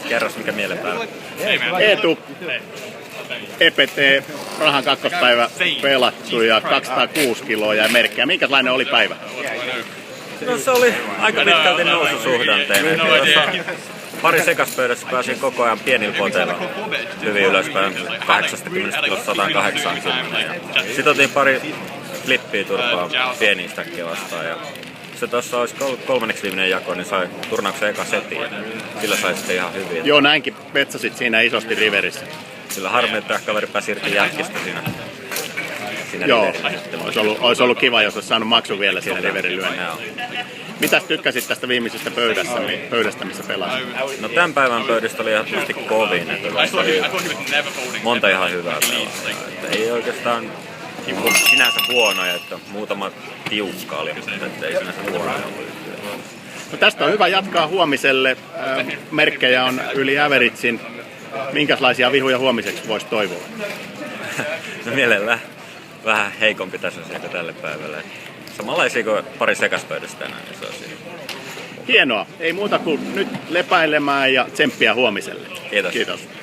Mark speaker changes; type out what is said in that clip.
Speaker 1: Kerros mikä mielen päällä.
Speaker 2: Eetu, EPT, Prahan kakkospäivä pelattu ja 206 kiloa ja merkkejä. Minkälainen oli päivä?
Speaker 1: No se oli aika pitkälti noususuhdanteinen. Pari sekaspöydässä pääsin koko ajan pienillä poteilla hyvin ylöspäin 80 kilosta 180. Sitten otin pari flippiä turpaa pieniä stäkkiä vastaan. Ja se tuossa olisi kolmanneksi viimeinen jako, niin sai turnauksen eka setin. Sillä sai sitten ihan hyvin.
Speaker 2: Joo, näinkin petsasit siinä isosti riverissä.
Speaker 1: Sillä harmi, että kaveri pääsi irti jätkistä siinä
Speaker 2: Joo, olisi ollut kiva, jos olisi saanut maksun vielä siinä riverin lyönnissä. Mitäs tykkäsit tästä viimeisestä pöydästä, missä pelasit?
Speaker 1: No tämän päivän pöydistä oli ehdottomasti kovin, että oli monta ihan hyvää pelaajaa. Ei oikeastaan sinänsä huonoja, että muutama tiukka oli, mutta ei sinänsä huonoja ollut.
Speaker 2: No tästä on hyvä jatkaa huomiselle. Merkkejä on yli averagein. Minkälaisia vihuja huomiseksi voisi toivoa?
Speaker 1: No mielellään vähän heikompi tasoisia kuin tälle päivälle. Samanlaisia kuin pari sekaspöydästä tänään, niin se on siinä.
Speaker 2: Hienoa. Ei muuta kuin nyt lepäilemään ja tsemppiä huomiselle.
Speaker 1: Kiitos.
Speaker 2: Kiitos.